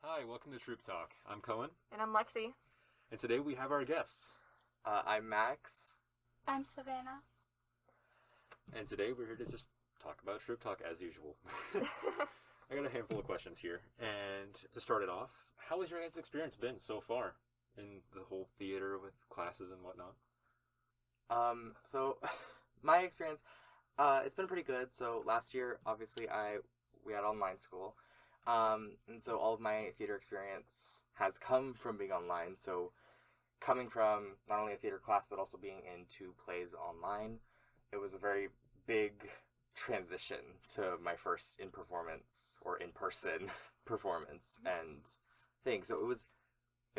Hi, welcome to Troupe Talk. I'm Cohen, And I'm Lexi. and today we have our guests. I'm Max. I'm Savannah. And today we're here to just talk about Troupe Talk as usual. I got a handful of questions here, and to start it off, how has your guys' experience been so far in the whole theater with classes and whatnot? So my experience, it's been pretty good. So last year, obviously, we had online school, and so all of my theater experience has come from being online. So coming from not only a theater class but also being in 2 plays online, it was a very big transition to my first in-person performance and thing. So it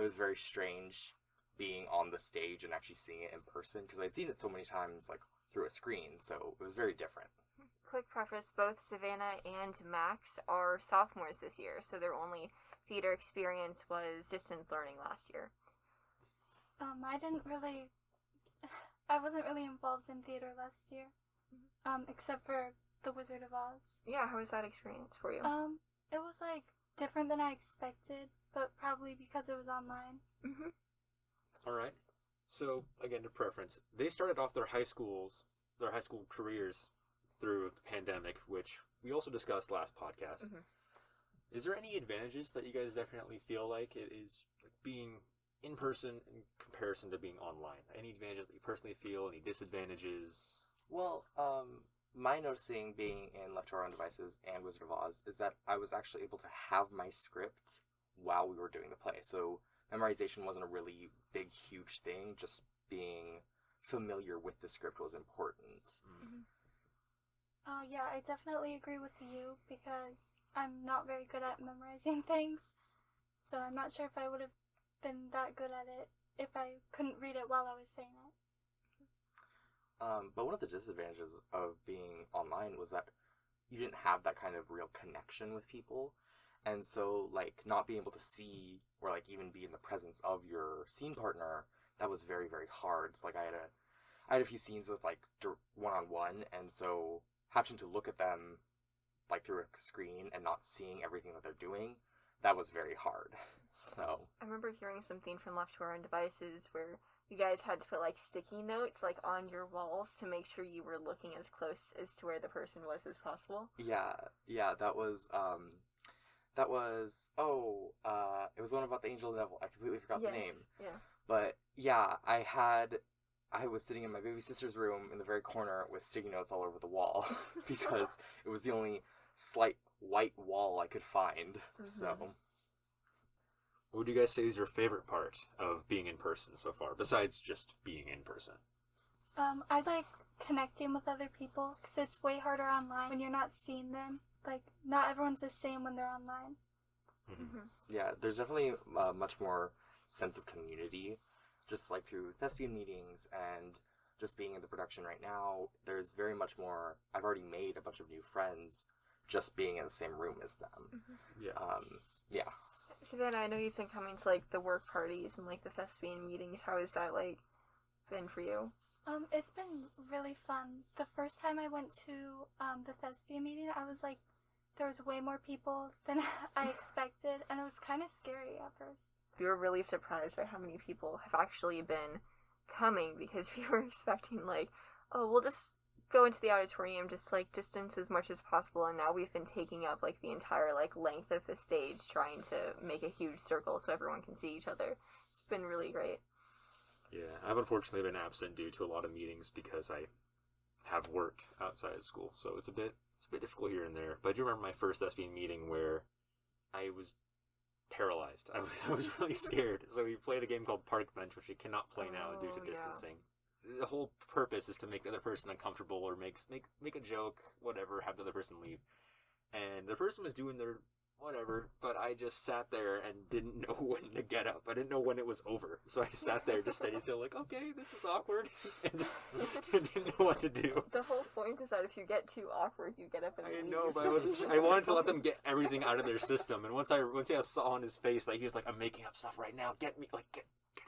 was very strange being on the stage and actually seeing it in person, because I'd seen it so many times like through a screen, so it was very different. Quick preface, both Savannah and Max are sophomores this year, so their only theater experience was distance learning last year. I wasn't really involved in theater last year, except for The Wizard of Oz. Yeah, how was that experience for you? It was like different than I expected, but probably because it was online. Mm-hmm. All right. So, again, to preference, they started off their high school careers through the pandemic, which we also discussed last podcast. Mm-hmm. Is there any advantages that you guys definitely feel like it is being in person in comparison to being online? Any advantages that you personally feel? Any disadvantages? Well, my noticing being in Left to Our Own Devices and Wizard of Oz is that I was actually able to have my script while we were doing the play. So memorization wasn't a really big, huge thing. Just being familiar with the script was important. Mm-hmm. Oh yeah, I definitely agree with you because I'm not very good at memorizing things. So I'm not sure if I would have been that good at it if I couldn't read it while I was saying it. But one of the disadvantages of being online was that you didn't have that kind of real connection with people. And so, like, not being able to see or, like, even be in the presence of your scene partner, that was very, very hard. Like, I had a few scenes with, like, one-on-one, and so having to look at them, like, through a screen and not seeing everything that they're doing, that was very hard. So I remember hearing something from Left to Our Own Devices where you guys had to put, like, sticky notes, like, on your walls to make sure you were looking as close as to where the person was as possible. yeah, that was, it was the one about the angel and devil. I completely forgot the name. Yeah. But yeah, I was sitting in my baby sister's room in the very corner with sticky notes all over the wall because it was the only slight white wall I could find. Mm-hmm. So, What would you guys say is your favorite part of being in person so far, besides just being in person? I like connecting with other people because it's way harder online when you're not seeing them. Like, not everyone's the same when they're online. Mm-hmm. yeah, there's definitely much more sense of community, just like through thespian meetings and just being in the production right now. There's very much more. I've already made a bunch of new friends just being in the same room as them. Mm-hmm. Yeah. Savannah, I know you've been coming to, like, the work parties and, like, the thespian meetings. How has that, like, been for you? It's been really fun. The first time I went to the thespian meeting, I was like, there was way more people than I expected, and it was kind of scary at first. We were really surprised by how many people have actually been coming, because we were expecting, like, oh, we'll just go into the auditorium, just, like, distance as much as possible, and now we've been taking up, like, the entire, like, length of the stage, trying to make a huge circle so everyone can see each other. It's been really great. Yeah, I've unfortunately been absent due to a lot of meetings because I have work outside of school, so it's a bit difficult here and there. But I do remember my first thespian meeting where I was paralyzed. I was really scared. So we played a game called Park Bench, which we cannot play now due to distancing. The whole purpose is to make the other person uncomfortable or make a joke, whatever, have the other person leave. And the person was doing their whatever, but I just sat there and didn't know when to get up. I didn't know when it was over. So I sat there just steady still, like, okay, this is awkward, and just didn't know what to do. The whole point is that if you get too awkward, you get up and leave. I know, but I wanted to let them get everything out of their system. And once I saw on his face, like, he was like, I'm making up stuff right now. Get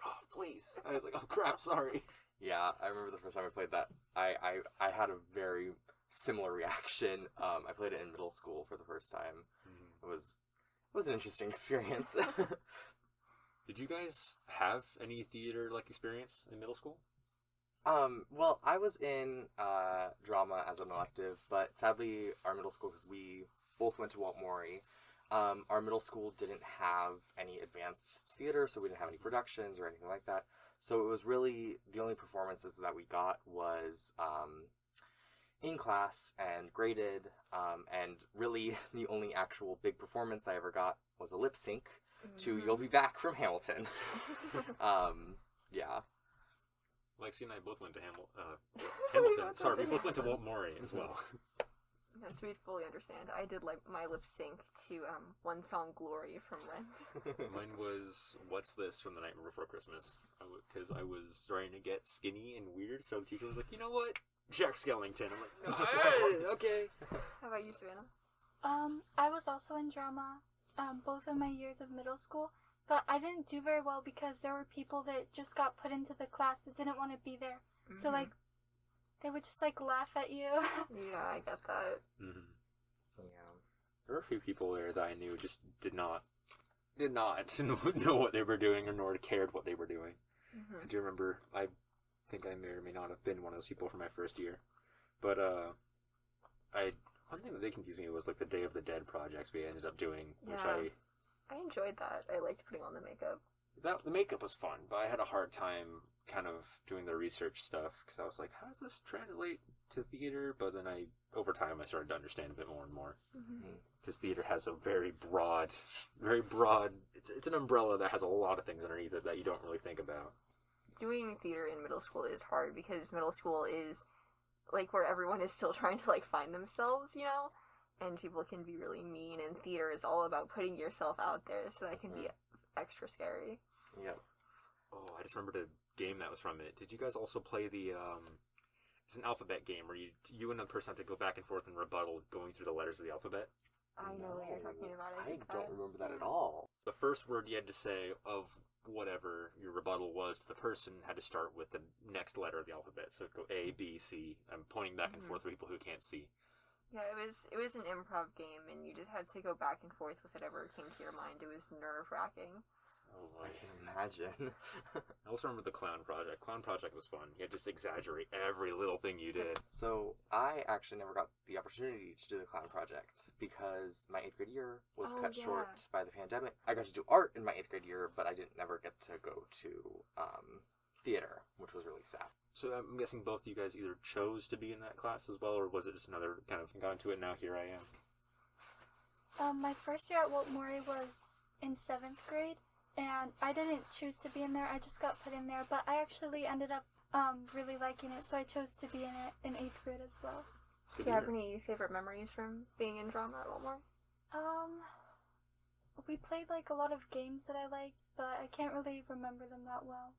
off, please. I was like, oh crap, sorry. Yeah, I remember the first time I played that. I had a very similar reaction. I played it in middle school for the first time. was an interesting experience. Did you guys have any theater like experience in middle school? Well, I was in drama as an elective, but sadly, our middle school, because we both went to Walt Morey, our middle school didn't have any advanced theater, so we didn't have any productions or anything like that. So it was really the only performances that we got was in class and graded, and really the only actual big performance I ever got was a lip sync to "You'll Be Back" from Hamilton. Yeah. Lexi and I both went to Hamilton. Sorry, we both went to Walt Morey as well. Yes, we fully understand. I did like my lip sync to one song "Glory" from Rent. Mine was "What's This" from The Night Before Christmas, because I was starting to get skinny and weird. So the teacher was like, "You know what, Jack Skellington." I'm like, "Hey, okay." How about you, Savannah? I was also in drama, both of my years of middle school, but I didn't do very well because there were people that just got put into the class that didn't want to be there. Mm-hmm. So, like, they would just, like, laugh at you. Yeah, I get that. Mm-hmm. Yeah. There were a few people there that I knew just did not know what they were doing or nor cared what they were doing. Mm-hmm. I do remember, I think I may or may not have been one of those people for my first year. But, one thing that they confused me was, like, the Day of the Dead projects we ended up doing, which I enjoyed that. I liked putting on the makeup. The makeup was fun, but I had a hard time kind of doing the research stuff, because I was like, how does this translate to theater? But then over time, I started to understand a bit more and more. Because theater has a very broad, it's an umbrella that has a lot of things underneath it that you don't really think about. Doing theater in middle school is hard, because middle school is, like, where everyone is still trying to, like, find themselves, you know? And people can be really mean, and theater is all about putting yourself out there, so that can be extra scary. Yep. Oh, I just remembered a game that was from it. Did you guys also play the, it's an alphabet game where you and a person have to go back and forth and rebuttal going through the letters of the alphabet? I know what you're talking about. I don't remember that at all. The first word you had to say of whatever your rebuttal was to the person had to start with the next letter of the alphabet. So go A, B, C. I'm pointing back and forth for people who can't see. Yeah, it was an improv game, and you just had to go back and forth with whatever came to your mind. It was nerve-wracking. Oh, I can imagine. I also remember the Clown Project. Clown Project was fun. You had to just exaggerate every little thing you did. So I actually never got the opportunity to do the Clown Project because my 8th grade year was cut short by the pandemic. I got to do art in my 8th grade year, but I didn't never get to go to theater, which was really sad. So I'm guessing both of you guys either chose to be in that class as well, or was it just another kind of got into it, now here I am? My first year at Walt Morey was in 7th grade, and I didn't choose to be in there. I just got put in there, but I actually ended up really liking it, so I chose to be in it in 8th grade as well. Do you have any favorite memories from being in drama at Walt Morey? We played, like, a lot of games that I liked, but I can't really remember them that well.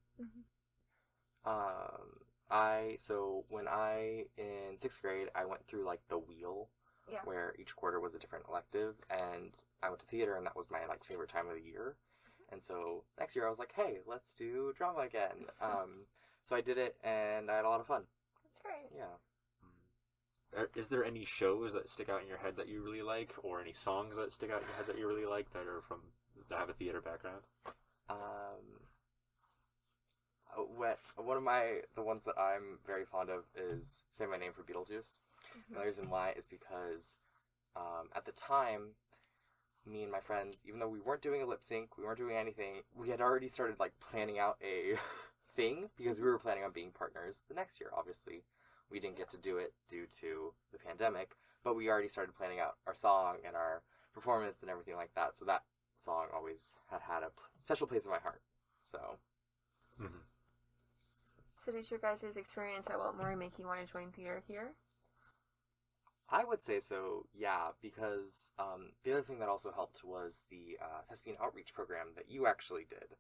So when in 6th grade, I went through, like, the wheel, where each quarter was a different elective, and I went to theater, and that was my, like, favorite time of the year. And so next year I was like, hey, let's do drama again. So I did it, and I had a lot of fun. That's great. Yeah. Is there any shows that stick out in your head that you really like, or any songs that stick out in your head that you really like that are that have a theater background? One of the ones that I'm very fond of is Say My Name for Beetlejuice. And the reason why is because at the time, me and my friends, even though we weren't doing a lip sync, we weren't doing anything, we had already started, like, planning out a thing, because we were planning on being partners the next year. Obviously, we didn't get to do it due to the pandemic, but we already started planning out our song and our performance and everything like that, so that song always had a special place in my heart, so... So did your guys' experience at Walt Morey make you want to join theater here? I would say so, yeah, because the other thing that also helped was the Thespian Outreach program that you actually did,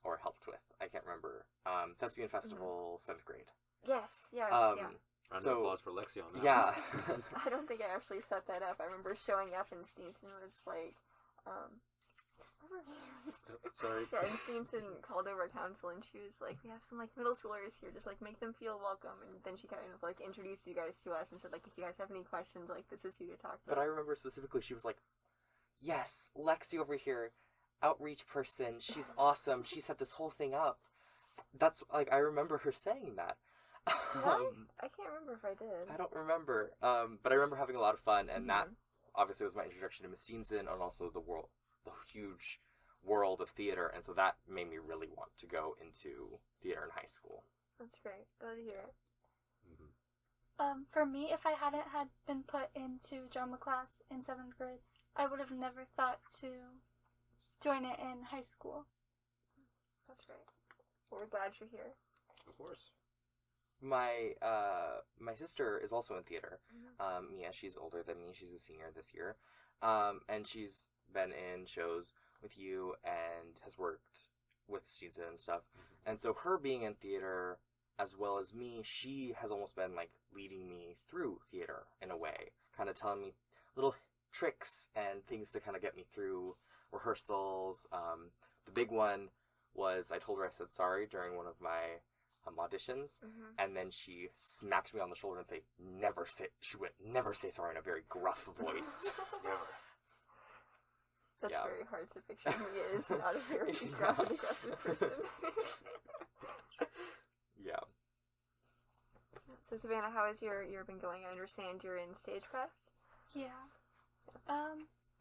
or helped with. I can't remember. Thespian Festival, 7th grade. Yes. Round of applause for Lexi on that. Yeah. I don't think I actually set that up. I remember showing up and Stevenson was like, Sorry. Yeah, and Stevenson called over counsel and she was like, we have some, like, middle schoolers here, just, like, make them feel welcome. And then she kind of, like, introduced you guys to us and said, like, if you guys have any questions, like, this is who to talk to. But I remember specifically she was like, yes, Lexi over here, outreach person, she's awesome, she set this whole thing up. That's, like, I remember her saying that. Did I can't remember if I did. I don't remember, but I remember having a lot of fun, and that obviously was my introduction to Miss Steenson, and also the huge world of theater, and so that made me really want to go into theater in high school. That's great. Glad to hear it. For me, if I hadn't had been put into drama class in 7th grade, I would have never thought to join it in high school. That's great. Well, we're glad you're here. Of course. My sister is also in theater. Mia, she's older than me. She's a senior this year. And she's been in shows with you and has worked with Steenson and stuff. And so her being in theater, as well as me, she has almost been, like, leading me through theater in a way. Kind of telling me little tricks and things to kind of get me through rehearsals. The big one was I told her I said sorry during one of my auditions, and then she smacked me on the shoulder and never say sorry in a very gruff voice. Never. That's very hard to picture. He is not a very gruff and aggressive person. Yeah. So Savannah, how has your year been going? I understand you're in stagecraft. Yeah.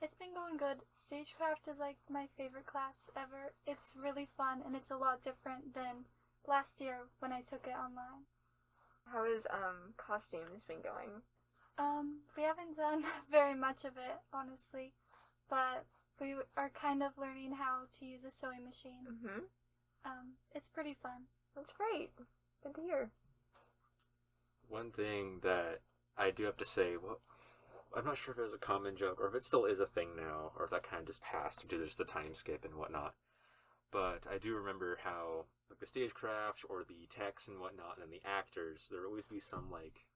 It's been going good. Stagecraft is like my favorite class ever. It's really fun, and it's a lot different than last year when I took it online. How has costumes been going? We haven't done very much of it, honestly, but we are kind of learning how to use a sewing machine. It's pretty fun. That's great. Good to hear. One thing that I do have to say, well, I'm not sure if it was a common joke or if it still is a thing now, or if that kind of just passed due to just the time skip and whatnot. But I do remember how, like, the stagecraft or the techs and whatnot, and then the actors, there would always be some, like,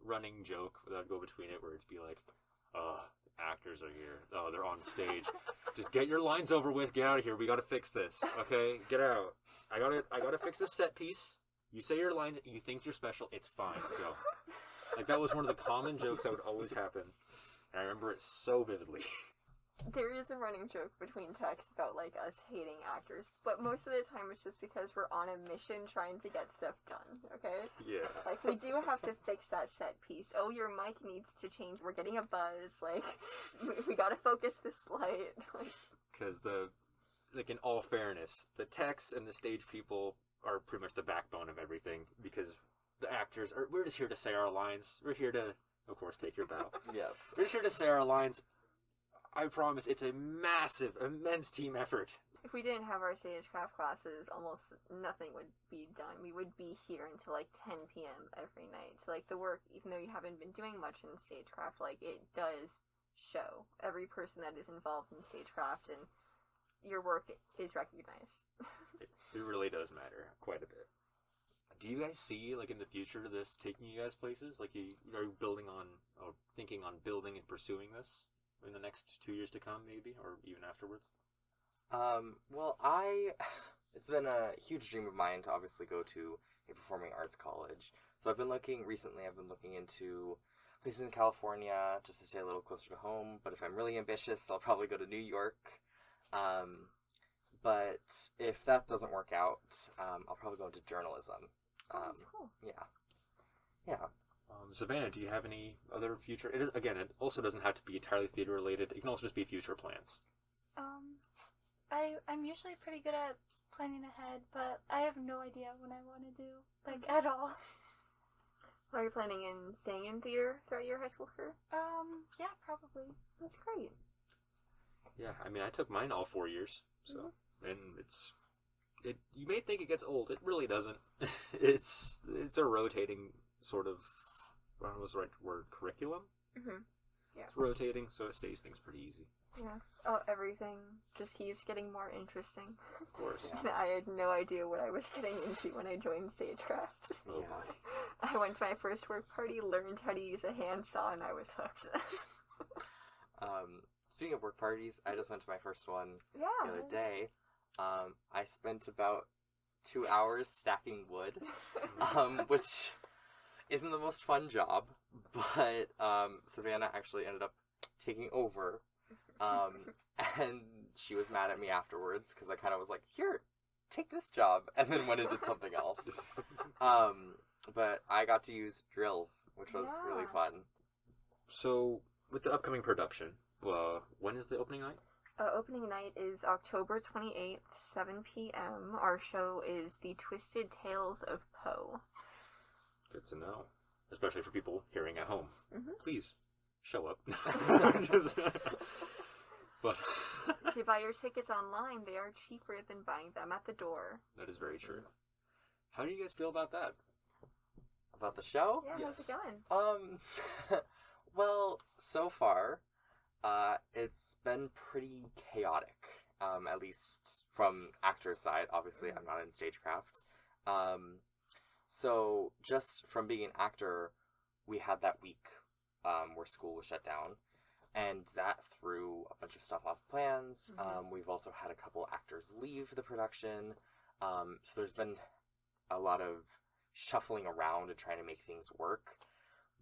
running joke that would go between it where it'd be like, actors are here. Oh, they're on stage. Just get your lines over with. Get out of here. We gotta fix this. Okay? Get out. I gotta fix this set piece. You say your lines. You think you're special. It's fine. Go. Like, that was one of the common jokes that would always happen. And I remember it so vividly. There is a running joke between techs about, like, us hating actors, but most of the time it's just because we're on a mission trying to get stuff done, okay? Yeah. Like, we do have to fix that set piece. Oh, your mic needs to change. We're getting a buzz. Like, we gotta focus this light. Because like, in all fairness, the techs and the stage people are pretty much the backbone of everything, because the actors we're just here to say our lines. We're here to, of course, take your bow. Yes. We're just here to say our lines. I promise it's a massive, immense team effort. If we didn't have our stagecraft classes, almost nothing would be done. We would be here until, like, 10 p.m. every night. So, like, the work, even though you haven't been doing much in stagecraft, like, it does show. Every person that is involved in stagecraft, and your work is recognized. It really does matter quite a bit. Do you guys see, like, in the future, this taking you guys places? Like, are you thinking on building and pursuing this in the next 2 years to come, maybe, or even afterwards? Well, it's been a huge dream of mine to obviously go to a performing arts college. So I've been looking into places in California just to stay a little closer to home. But if I'm really ambitious, I'll probably go to New York. But if that doesn't work out, I'll probably go into journalism. That's cool. Yeah. Savannah, do you have any other future? It also doesn't have to be entirely theater related. It can also just be future plans. I'm usually pretty good at planning ahead, but I have no idea what I want to do, like, at all. Are you planning on staying in theater throughout your high school career? Yeah, probably. That's great. Yeah, I mean, I took mine all 4 years, so, and you may think it gets old. It really doesn't. It's a rotating sort of, I don't know what's the right word, curriculum? Yeah. It's rotating, so it stays things pretty easy. Yeah. Oh, everything just keeps getting more interesting. Of course. Yeah. And I had no idea what I was getting into when I joined stagecraft. Oh boy. I went to my first work party, learned how to use a handsaw, and I was hooked. Speaking of work parties, I just went to my first one the other day. I spent about 2 hours stacking wood, which isn't the most fun job, but Savannah actually ended up taking over And she was mad at me afterwards because I kind of was like, here, take this job, and then went and did something else. But I got to use drills, which was really fun. So, with the upcoming production, when is the opening night? Opening night is October 28th, 7 p.m. Our show is The Twisted Tales of Poe. Good to know. Especially for people hearing at home. Mm-hmm. Please, show up. But if you buy your tickets online, they are cheaper than buying them at the door. That is very true. How do you guys feel about that? About the show? Yeah, how's it going? Well, so far, it's been pretty chaotic, at least from actor's side. Obviously, I'm not in stagecraft. So just from being an actor, we had that week where school was shut down, and that threw a bunch of stuff off plans. We've also had a couple actors leave the production, so there's been a lot of shuffling around and trying to make things work.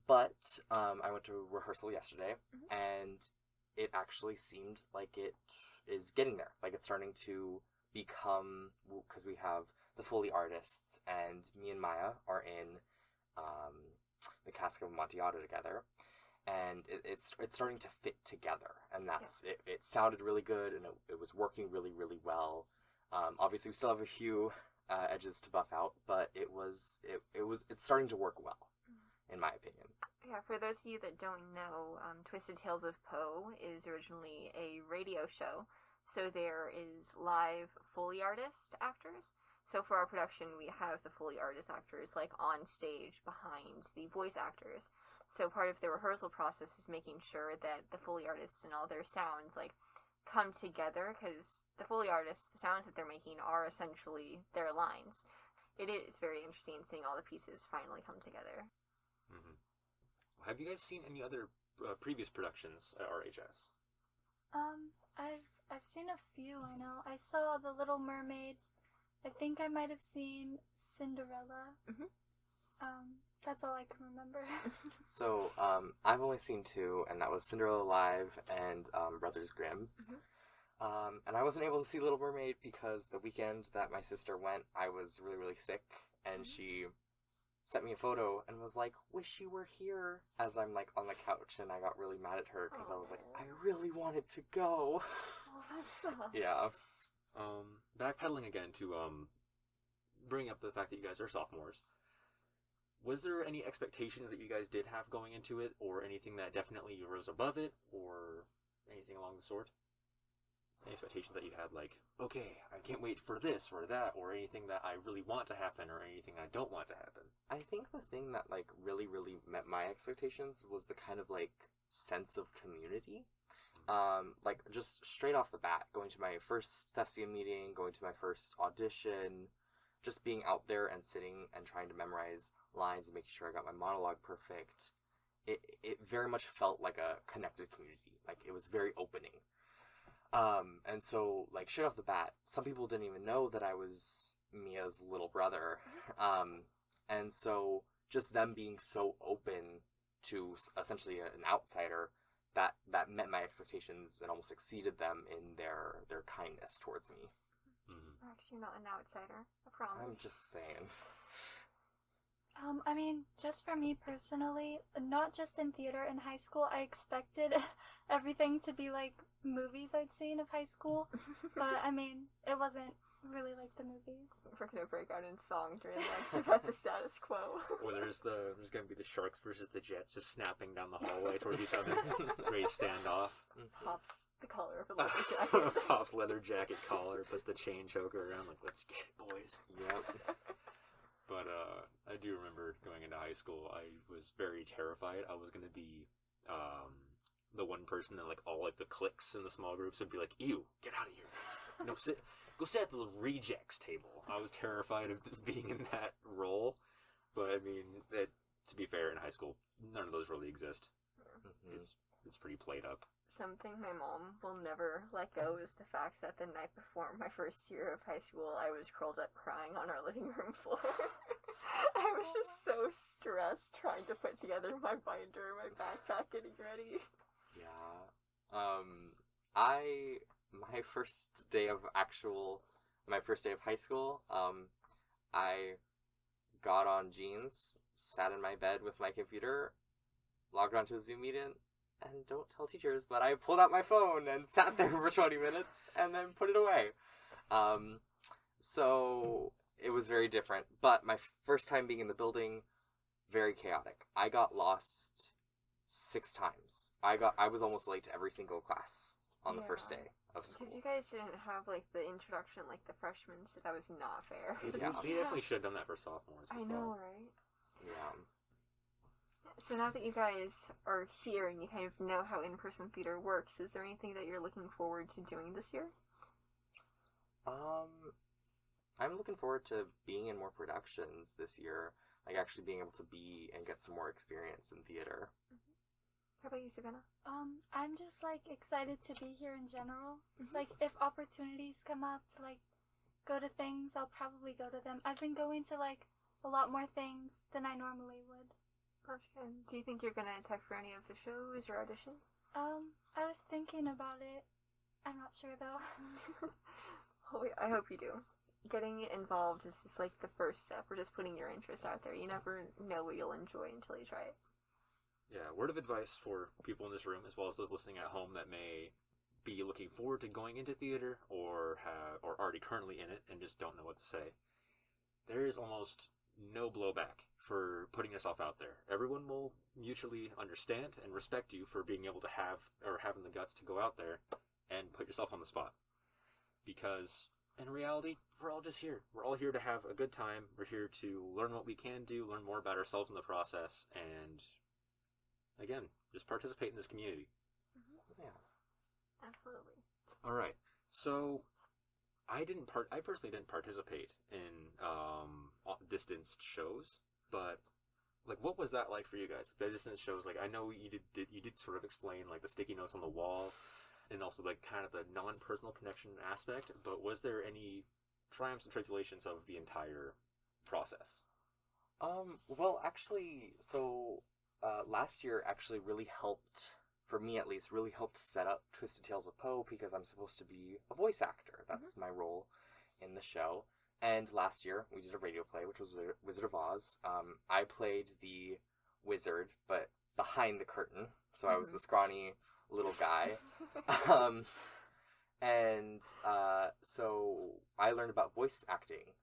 But I went to rehearsal yesterday, and it actually seemed like it is getting there. Like, it's starting to become, because we have the Foley artists, and me and Maya are in the Cask of Amontillado together, and it's starting to fit together, and that's it sounded really good, and it was working really, really well. Obviously, we still have a few edges to buff out, but it's starting to work well, in my opinion. Yeah, for those of you that don't know, Twisted Tales of Poe is originally a radio show, so there is live Foley artist actors. So for our production, we have the Foley artist actors, like, on stage behind the voice actors. So part of the rehearsal process is making sure that the Foley artists and all their sounds, like, come together, because the Foley artists, the sounds that they're making are essentially their lines. It is very interesting seeing all the pieces finally come together. Mm-hmm. Have you guys seen any other previous productions at RHS? I've seen a few, I know. I saw The Little Mermaid. I think I might have seen Cinderella. That's all I can remember. So, I've only seen two, and that was Cinderella Live and Brothers Grimm. And I wasn't able to see Little Mermaid because the weekend that my sister went, I was really, really sick, and she sent me a photo and was like, wish you were here, as I'm, like, on the couch, and I got really mad at her because I was like, I really wanted to go. Oh, that sucks. Yeah. Backpedaling again to bring up the fact that you guys are sophomores. Was there any expectations that you guys did have going into it, or anything that definitely rose above it, or anything along the sort? Any expectations that you had, like, okay, I can't wait for this or that, or anything that I really want to happen, or anything I don't want to happen? I think the thing that, like, really, really met my expectations was the kind of, like, sense of community. Like, just straight off the bat, going to my first thespian meeting, going to my first audition, just being out there and sitting and trying to memorize lines and making sure I got my monologue perfect, it very much felt like a connected community. Like, it was very opening. And so, like, straight off the bat, some people didn't even know that I was Mia's little brother. And so, just them being so open to essentially an outsider, that met my expectations and almost exceeded them in their kindness towards me. Max, you're not an outsider. I promise. I'm just saying. I mean, just for me personally, not just in theater in high school, I expected everything to be like movies I'd seen of high school, but I mean, it wasn't really like the movies. We're gonna break out in song during lunch about the status quo. Or there's gonna be the Sharks versus the Jets just snapping down the hallway towards each other. Great standoff. Pops the collar of a leather jacket. Pops leather jacket collar, puts the chain choker around, like, let's get it, boys. Yep. But I do remember going into high school, I was very terrified. I was gonna be the one person that, like, all, like, the cliques in the small groups would be like, ew, get out of here. No, go sit at the rejects table. I was terrified of being in that role. But, I mean, to be fair, in high school, none of those really exist. It's pretty played up. Something my mom will never let go is the fact that the night before my first year of high school, I was curled up crying on our living room floor. I was just so stressed trying to put together my binder, my backpack, getting ready. Yeah. My first day of high school, I got on jeans, sat in my bed with my computer, logged onto a Zoom meeting, and don't tell teachers, but I pulled out my phone and sat there for 20 minutes and then put it away. So it was very different, but my first time being in the building, very chaotic. I got lost 6 times. I was almost late to every single class on the first day of school. Because you guys didn't have, like, the introduction like the freshmen, so that was not fair. Yeah. They definitely should have done that for sophomores as I know, right? Yeah. So now that you guys are here and you kind of know how in-person theater works, is there anything that you're looking forward to doing this year? I'm looking forward to being in more productions this year, like actually being able to be and get some more experience in theater. How about you, Savannah? I'm just, like, excited to be here in general. Like, if opportunities come up to, like, go to things, I'll probably go to them. I've been going to, like, a lot more things than I normally would. That's good. Do you think you're gonna attack for any of the shows or audition? I was thinking about it. I'm not sure, though. I hope you do. Getting involved is just, like, the first step. We're just putting your interests out there. You never know what you'll enjoy until you try it. Yeah, word of advice for people in this room, as well as those listening at home that may be looking forward to going into theater or already currently in it and just don't know what to say. There is almost no blowback for putting yourself out there. Everyone will mutually understand and respect you for being able to having the guts to go out there and put yourself on the spot. Because in reality, we're all just here. We're all here to have a good time. We're here to learn what we can do, learn more about ourselves in the process, and again, just participate in this community. Yeah. Absolutely. All right. So I personally didn't participate in distanced shows, but like, what was that like for you guys? The distance shows, like, I know you did sort of explain, like, the sticky notes on the walls, and also, like, kind of the non-personal connection aspect. But was there any triumphs and tribulations of the entire process? Well, actually, so last year actually really helped, for me at least, really helped set up Twisted Tales of Poe, because I'm supposed to be a voice actor. That's my role in the show. And last year, we did a radio play, which was Wizard of Oz. I played the wizard, but behind the curtain. So I was the scrawny little guy. So I learned about voice acting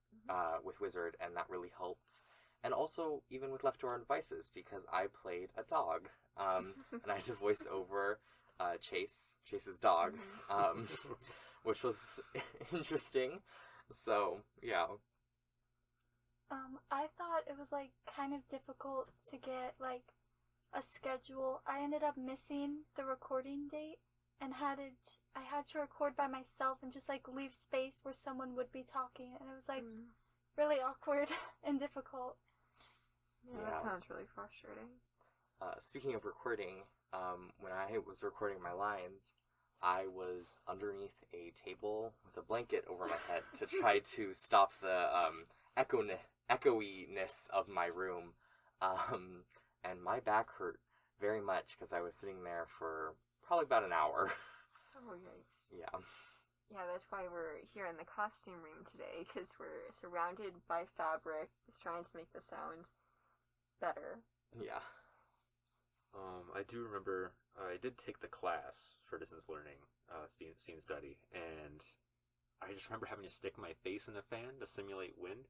with Wizard, and that really helped. And also, even with Left to Our Own Devices, because I played a dog. And I had to voice over Chase's dog, which was interesting. So, yeah. I thought it was, like, kind of difficult to get, like, a schedule. I ended up missing the recording date and I had to record by myself and just, like, leave space where someone would be talking. And it was, like, really awkward and difficult. Yeah, that sounds really frustrating. Speaking of recording, when I was recording my lines, I was underneath a table with a blanket over my head to try to stop the echoiness of my room. And my back hurt very much because I was sitting there for probably about an hour. Oh, yikes. Yeah. Yeah, that's why we're here in the costume room today, because we're surrounded by fabric, just trying to make the sound better. Yeah. I do remember I did take the class for distance learning, scene study, and I just remember having to stick my face in a fan to simulate wind.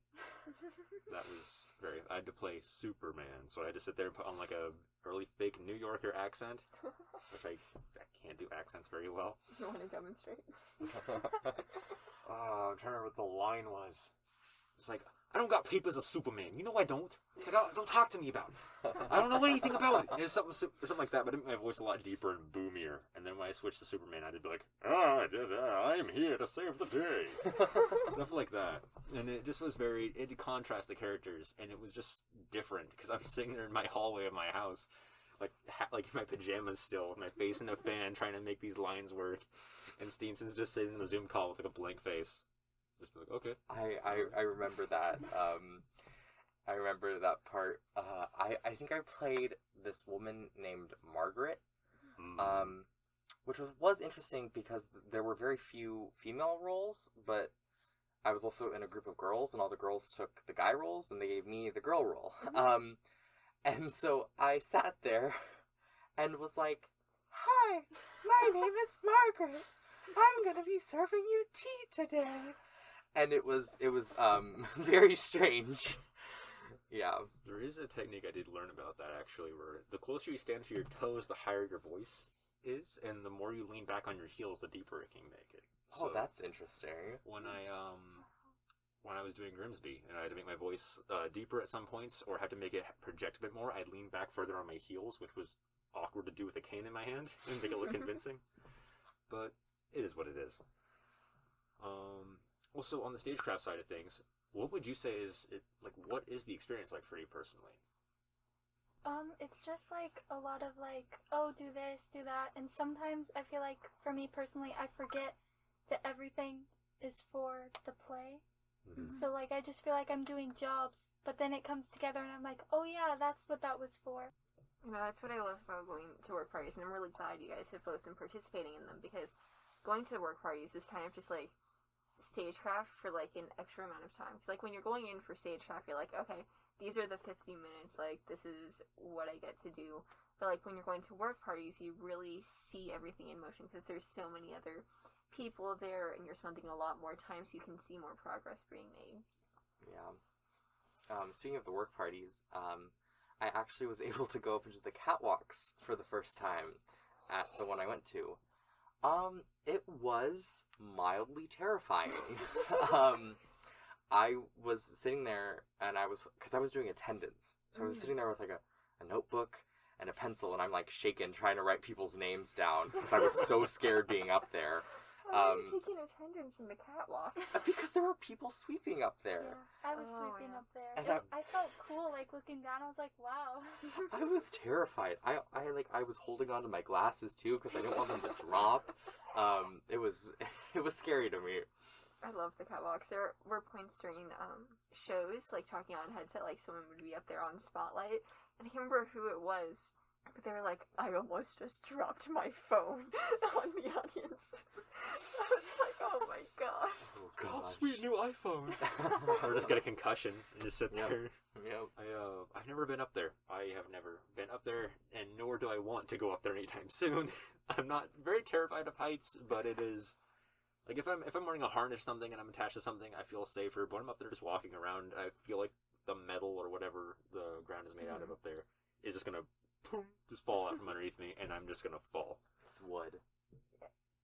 That was I had to play Superman, so I had to sit there and put on, like, a really fake New Yorker accent, which I can't do accents very well. You want to demonstrate? I'm trying to remember what the line was. It's like, I don't got papers of Superman. You know I don't. It's like, oh, don't talk to me about it. I don't know anything about it. And it's something like that, but it made my voice a lot deeper and boomier. And then when I switched to Superman, I'd be like, I'm here to save the day. Stuff like that. And it just was it did contrast the characters, and it was just different, because I'm sitting there in my hallway of my house, like in my pajamas still, with my face in a fan, trying to make these lines work. And Steenson's just sitting in the Zoom call with, like, a blank face. Just be like, okay. I remember that. I remember that part. I think I played this woman named Margaret. which was interesting because there were very few female roles, but I was also in a group of girls, and all the girls took the guy roles, and they gave me the girl role. And so I sat there and was like, "Hi, my name is Margaret. I'm gonna be serving you tea today." And it was very strange. Yeah. There is a technique I did learn about that, actually, where the closer you stand to your toes, the higher your voice is, and the more you lean back on your heels, the deeper it can make it. So that's interesting. When I was doing Grimsby, and I had to make my voice deeper at some points, or had to make it project a bit more, I'd lean back further on my heels, which was awkward to do with a cane in my hand and make it look convincing. But it is what it is. Also, on the stagecraft side of things, what would you say is what is the experience like for you personally? It's just like a lot of like, oh, do this, do that, and sometimes I feel like for me personally, I forget that everything is for the play. Mm-hmm. So like I just feel like I'm doing jobs, but then it comes together and I'm like, oh yeah, that's what that was for. You know, that's what I love about going to work parties, and I'm really glad you guys have both been participating in them, because going to work parties is kind of just like stagecraft for like an extra amount of time. Because like when you're going in for stagecraft, you're like, okay, these are the 50 minutes, like this is what I get to do. But like when you're going to work parties, you really see everything in motion, because there's so many other people there, and you're spending a lot more time, so you can see more progress being made. Yeah. Speaking of the work parties, I actually was able to go up into the catwalks for the first time at the one I went to. It was mildly terrifying. I was sitting there, and because I was doing attendance, so I was sitting there with like a notebook and a pencil, and I'm like shaking trying to write people's names down because I was so scared being up there. Why are you taking attendance in the catwalks? Because there were people sweeping up there. Yeah, I was sweeping up there. And I felt cool, like looking down. I was like, wow. I was terrified. I was holding on to my glasses too because I didn't want them to drop. It was scary to me. I love the catwalks. There were points during shows, like talking on headset, like someone would be up there on Spotlight, and I can't remember who it was, but they were like, I almost just dropped my phone on the audience. I was like, oh my god. Oh god. Oh, sweet new iPhone. Or just get a concussion and just sit there. Yep. I've never been up there. I have never been up there, and nor do I want to go up there anytime soon. I'm not very terrified of heights, but it is like if I'm wearing a harness or something and I'm attached to something, I feel safer. But when I'm up there just walking around, I feel like the metal or whatever the ground is made out of up there is just gonna just fall out from underneath me, and I'm just gonna fall. It's wood.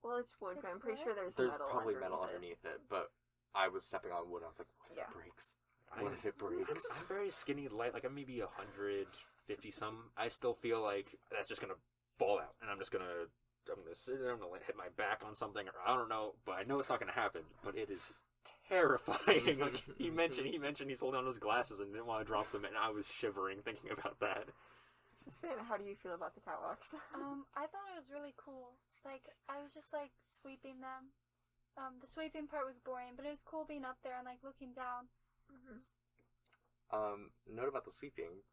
Well, it's wood, but I'm pretty wood? sure there's Probably metal underneath it, but I was stepping on wood. I was like, what if it breaks? What if it breaks? I'm very skinny, light, like I'm maybe 150 some. I still feel like that's just gonna fall out, and I'm gonna sit there, I'm gonna hit my back on something, or I don't know, but I know it's not gonna happen. But it is terrifying. Like he mentioned he's holding on to his glasses and didn't want to drop them, and I was shivering thinking about that. So Savannah, how do you feel about the catwalks? I thought it was really cool. Like, I was just like sweeping them. The sweeping part was boring, but it was cool being up there and like looking down. Note about the sweeping.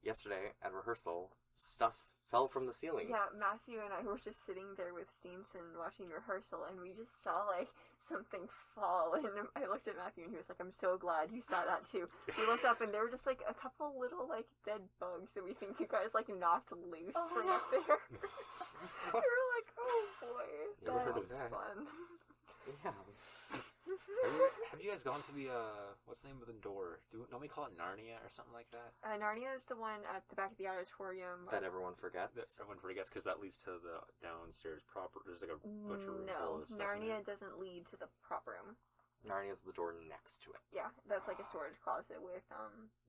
Yesterday at rehearsal, stuff fell from the ceiling. Yeah, Matthew and I were just sitting there with Steenson watching rehearsal, and we just saw like something fall, and I looked at Matthew and he was like, I'm so glad you saw that too. We looked up and there were just like a couple little like dead bugs that we think you guys like knocked loose from up there. We were like, oh boy, Never heard of that was that. fun. Yeah. Have you guys gone to the what's the name of the door? Don't we call it Narnia or something like that? Narnia is the one at the back of the auditorium. That everyone forgets. That everyone forgets because that leads to the downstairs proper. There's like a bunch of room full No, of stuff in Narnia there. doesn't lead to the prop room. Narnia's the door next to it. Yeah, that's like a storage closet with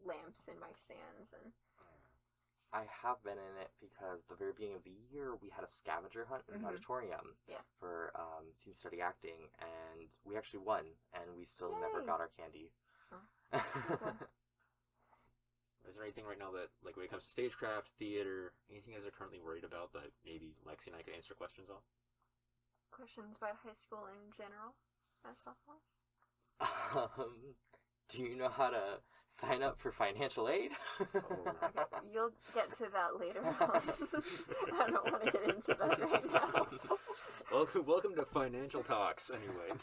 lamps and mic stands and. I have been in it because the very beginning of the year we had a scavenger hunt in the auditorium for scene study acting, and we actually won, and we still never got our candy. Oh. Is there anything right now that, like, when it comes to stagecraft, theater, anything you guys are currently worried about that maybe Lexi and I could answer questions on? Questions about high school in general as sophomores? Do you know how to sign up for financial aid. You'll get to that later on. I don't want to get into that right now. Welcome to Financial Talks, anyway.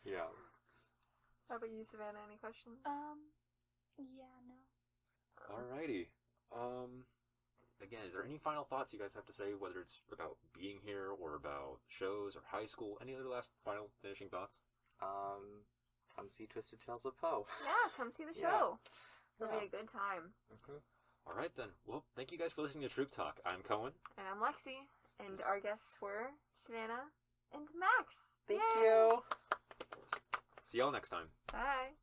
Yeah. How about you, Savannah? Any questions? Yeah, no. Alrighty. Again, is there any final thoughts you guys have to say, whether it's about being here or about shows or high school? Any other last final finishing thoughts? Come see Twisted Tales of Poe. Yeah, come see the show. It'll be a good time. All right, then. Well, thank you guys for listening to Troupe Talk. I'm Cohen. And I'm Lexi. And our guests were Savannah and Max. Thank you. See y'all next time. Bye.